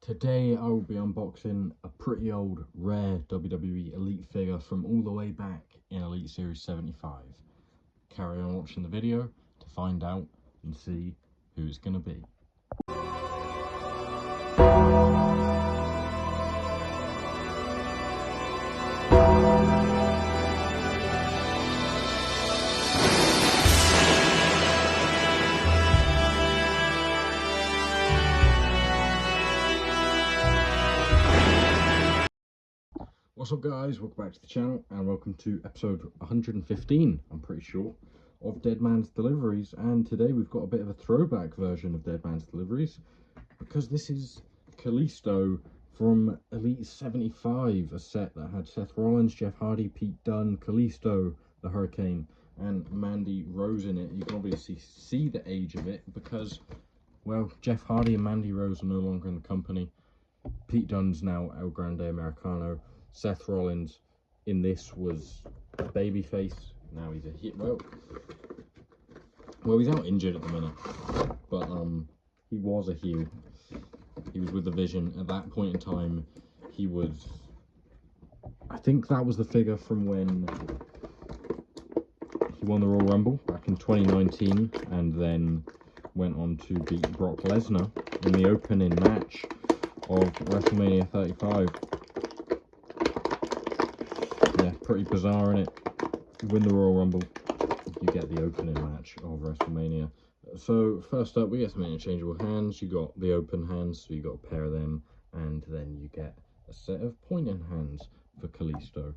Today I will be unboxing a pretty old rare WWE Elite figure from all the way back in Elite Series 75. Carry on watching the video to find out and see who it's going to be. What's up guys, welcome back to the channel and welcome to episode 115, I'm pretty sure, of Deadman's Deliveries. And today we've got a bit of a throwback version of Deadman's Deliveries because this is Kalisto from Elite 75, a set that had Seth Rollins, Jeff Hardy, Pete Dunne, Kalisto, the Hurricane and Mandy Rose in it. You can obviously see the age of it because, well, Jeff Hardy and Mandy Rose are no longer in the company. Pete Dunne's now El Grande Americano. Seth Rollins in this was a babyface. Now he's a heel. Well, he's out injured at the minute, but he was a heel. He was with the Vision at that point in time. He was, I think that was the figure from when he won the Royal Rumble back in 2019, and then went on to beat Brock Lesnar in the opening match of WrestleMania 35. Yeah, pretty bizarre, innit? You win the Royal Rumble, you get the opening match of WrestleMania. So first up, we get some interchangeable hands. You got the open hands, so you got a pair of them, and then you get a set of pointing hands for Kalisto.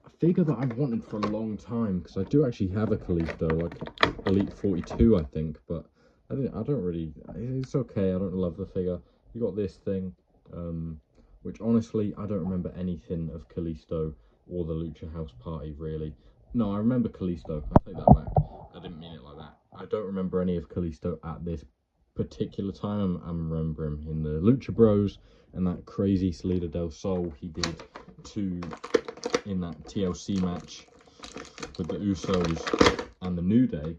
A figure that I've wanted for a long time, because I do actually have a Kalisto, like Elite 42, I think, but I don't really. It's okay. I don't love the figure. You got this thing, which honestly I don't remember anything of Kalisto or the Lucha House Party, really. No, I remember Kalisto. I take that back. I didn't mean it like that. I don't remember any of Kalisto at this particular time. I'm remembering him in the Lucha Bros and that crazy Salida del Sol he did in that TLC match with the Usos and the New Day.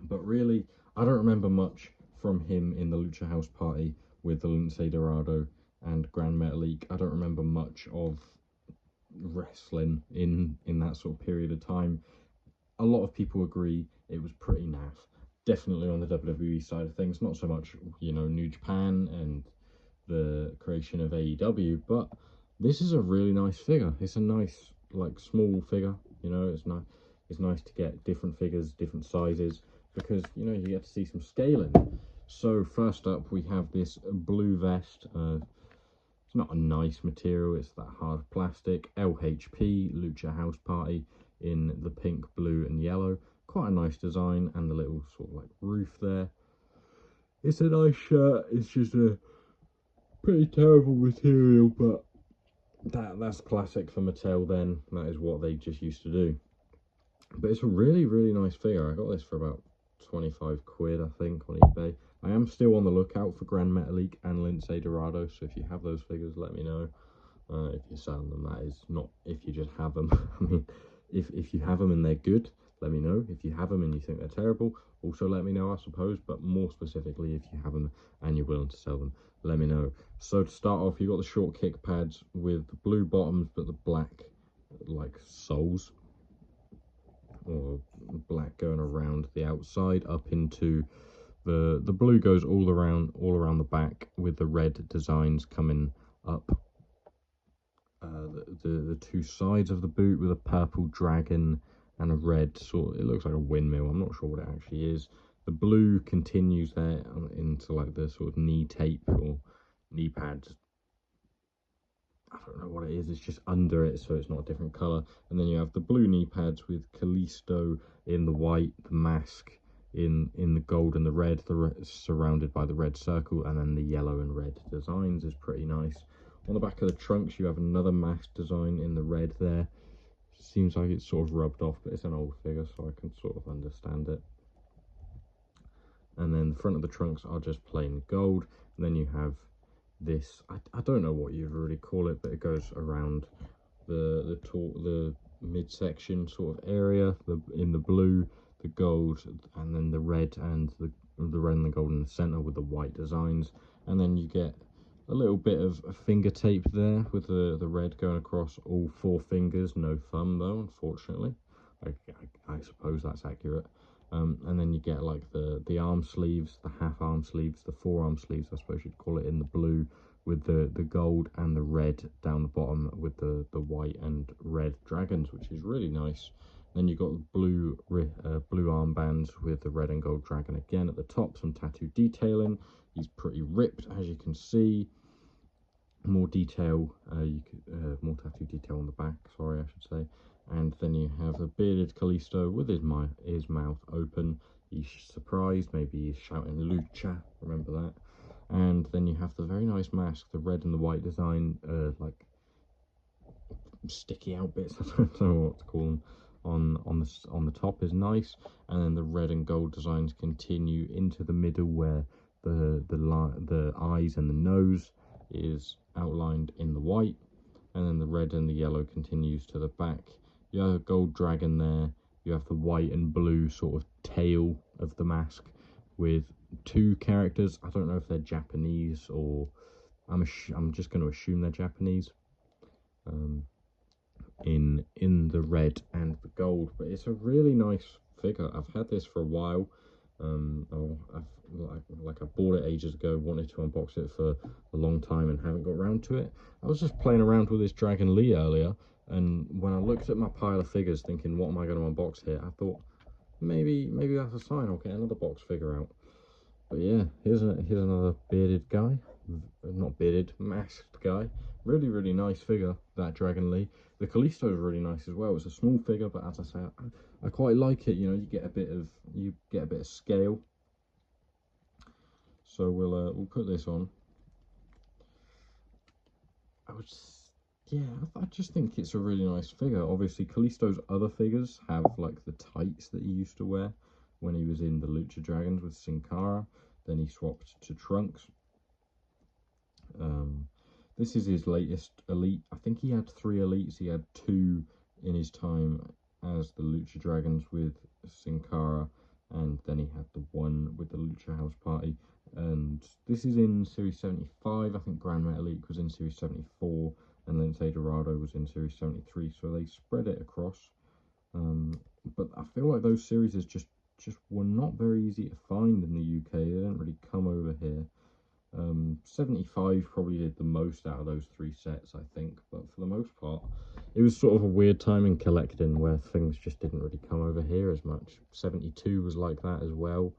But really, I don't remember much from him in the Lucha House Party with the Lince Dorado and Grand Metalik. I don't remember much of wrestling in that sort of period of time. A lot of people agree it was pretty naff, definitely on the WWE side of things, not so much, you know, New Japan and the creation of AEW, but this is a really nice figure. It's a nice, like, small figure, you know. It's nice to get different figures, different sizes, because, you know, you get to see some scaling. So first up we have this blue vest. It's not a nice material, it's that hard plastic. LHP, Lucha House Party, in the pink, blue and yellow. Quite a nice design, and the little sort of like roof there. It's a nice shirt. It's just a pretty terrible material, but that's classic for Mattel then. That is what they just used to do. But it's a really, really nice figure. I got this for about 25 quid, I think, on eBay. I am still on the lookout for Grand Metalik and Lince Dorado, so if you have those figures, let me know. If you're selling them, that is, not if you just have them. I mean, if you have them and they're good, let me know. If you have them and you think they're terrible, also let me know, I suppose. But more specifically, if you have them and you're willing to sell them, let me know. So to start off, you got the short kick pads with the blue bottoms, but the black, like, soles, or black going around the outside up into the blue goes all around the back, with the red designs coming up the two sides of the boot, with a purple dragon and a red sort of, it looks like a windmill. I'm not sure what it actually is. The blue continues there into like the sort of knee tape or knee pads. I don't know what it is, it's just under it, so it's not a different colour. And then you have the blue knee pads with Kalisto in the white, the mask in the gold and the red, surrounded by the red circle, and then the yellow and red designs is pretty nice. On the back of the trunks you have another mask design in the red there. Seems like it's sort of rubbed off, but it's an old figure, so I can sort of understand it. And then the front of the trunks are just plain gold. And then you have this, I don't know what you'd really call it, but it goes around the midsection sort of area, in the blue, the gold, and then the red and the red and the gold in the center with the white designs. And then you get a little bit of finger tape there with the red going across all 4 fingers. No thumb though, unfortunately. I suppose that's accurate. And then you get like the arm sleeves, the half arm sleeves, the forearm sleeves, I suppose you'd call it, in the blue, with the gold and the red down the bottom with the white and red dragons, which is really nice. Then you've got blue armbands with the red and gold dragon again at the top, some tattoo detailing. He's pretty ripped, as you can see. More detail, more tattoo detail on the back, sorry, I should say. And then you have a bearded Kalisto with his mouth open. He's surprised, maybe he's shouting Lucha, remember that. And then you have the very nice mask, the red and the white design, like sticky out bits, I don't know what to call them, on the top is nice. And then the red and gold designs continue into the middle, where the eyes and the nose is outlined in the white, and then the red and the yellow continues to the back. You have a gold dragon there. You have the white and blue sort of tail of the mask with 2 characters. I don't know if they're Japanese, or I'm just going to assume they're Japanese, in the red and the gold. But it's a really nice figure. I've had this for a while. I bought it ages ago, wanted to unbox it for a long time and haven't got around to it. I was just playing around with this Dragon Lee earlier, and when I looked at my pile of figures thinking, what am I going to unbox here, I thought maybe that's a sign I'll get another box figure out. But yeah, here's another bearded guy, not bearded, masked guy. Really nice figure, that Dragon Lee. The Kalisto is really nice as well. It's a small figure, but as I say, I quite like it. You know, you get a bit of scale. So we'll put this on. I just think it's a really nice figure. Obviously, Kalisto's other figures have like the tights that he used to wear when he was in the Lucha Dragons with Sin Cara. Then he swapped to Trunks. This is his latest elite. I think he had 3 elites. He had 2 in his time as the Lucha Dragons with Sin Cara, and then he had the 1 with the Lucha House Party. And this is in Series 75. I think Grand Metalik was in Series 74, and then Dorado was in Series 73. So they spread it across. But I feel like those series just were not very easy to find in the UK. They didn't really come over here. 75 probably did the most out of those 3 sets, I think, but for the most part it was sort of a weird time in collecting where things just didn't really come over here as much. 72 was like that as well.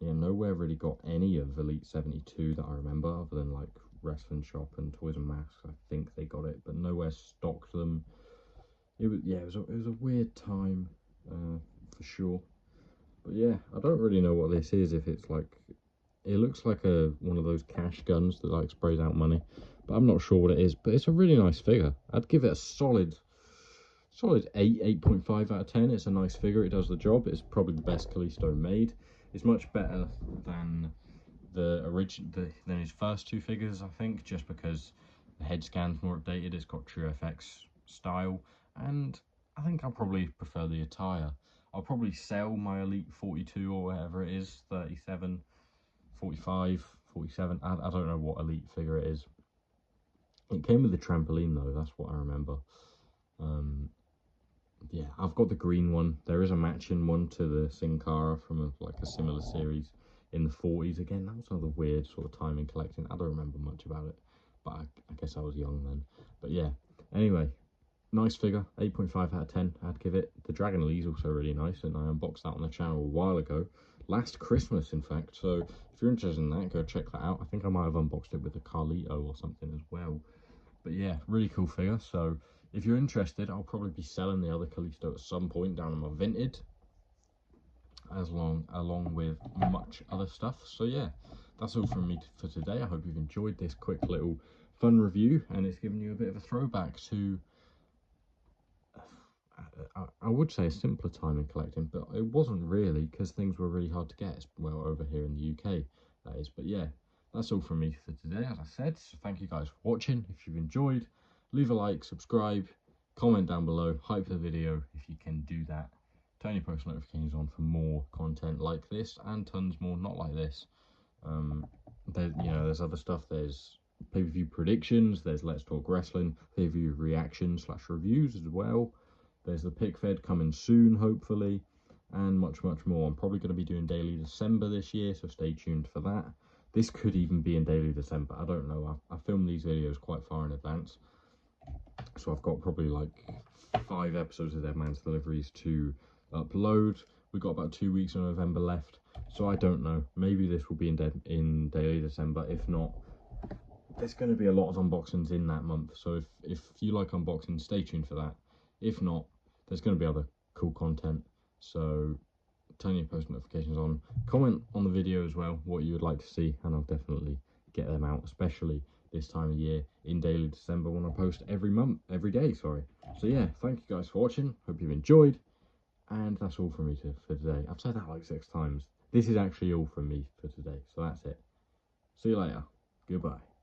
Yeah, nowhere really got any of Elite 72 that I remember, other than like Wrestling Shop and Toys and Masks. I think they got it, but nowhere stocked them. It was a weird time, for sure. But yeah, I don't really know what this is. If it's like, it looks like one of those cash guns that like sprays out money, but I'm not sure what it is. But it's a really nice figure. I'd give it a solid 8.5 out of 10. It's a nice figure. It does the job. It's probably the best Kalisto made. It's much better than than his first 2 figures, I think, just because the head scan's more updated. It's got true FX style, and I think I'll probably prefer the attire. I'll probably sell my Elite 42 or whatever it is, 37, 45, 47. I don't know what Elite figure it is. It came with the trampoline though, that's what I remember. Yeah, I've got the green one. There is a matching one to the Sin Cara from a similar series in the 40s. Again, that was another weird sort of time in collecting. I don't remember much about it, but I guess I was young then. But yeah, anyway, nice figure, 8.5 out of 10. I'd give it. The Dragon Lee's also really nice, and I unboxed that on the channel a while ago, last Christmas in fact. So if you're interested in that, go check that out. I think I might have unboxed it with a Carlito or something as well. But yeah, really cool figure. So if you're interested, I'll probably be selling the other Kalisto at some point down in my Vinted, along with much other stuff. So yeah, that's all from me for today. I hope you've enjoyed this quick little fun review, and it's given you a bit of a throwback to, I would say, a simpler time in collecting, but it wasn't really, because things were really hard to get, well, over here in the UK, that is. But yeah, that's all from me for today, as I said. So thank you guys for watching. If you've enjoyed, leave a like, subscribe, comment down below, hype the video if you can do that. turn your post notifications on for more content like this and tons more not like this. There's other stuff. There's pay-per-view predictions, there's Let's Talk Wrestling, pay-per-view reactions / reviews as well. There's the PIC-FED coming soon, hopefully, and much more. I'm probably going to be doing Daily December this year, so stay tuned for that. This could even be in Daily December, I don't know. I filmed these videos quite far in advance, so I've got probably like 5 episodes of Deadman's Deliveries to upload. We've got about 2 weeks of November left, so I don't know. Maybe this will be in Daily December. If not, there's going to be a lot of unboxings in that month, so if you like unboxing, stay tuned for that. If not, there's going to be other cool content, so turn your post notifications on. Comment on the video as well what you would like to see, and I'll definitely get them out, especially this time of year in Daily December when I post every day. So yeah, thank you guys for watching. Hope you've enjoyed, and that's all from me for today. I've said that like 6 times. This is actually all from me for today, so that's it. See you later. Goodbye.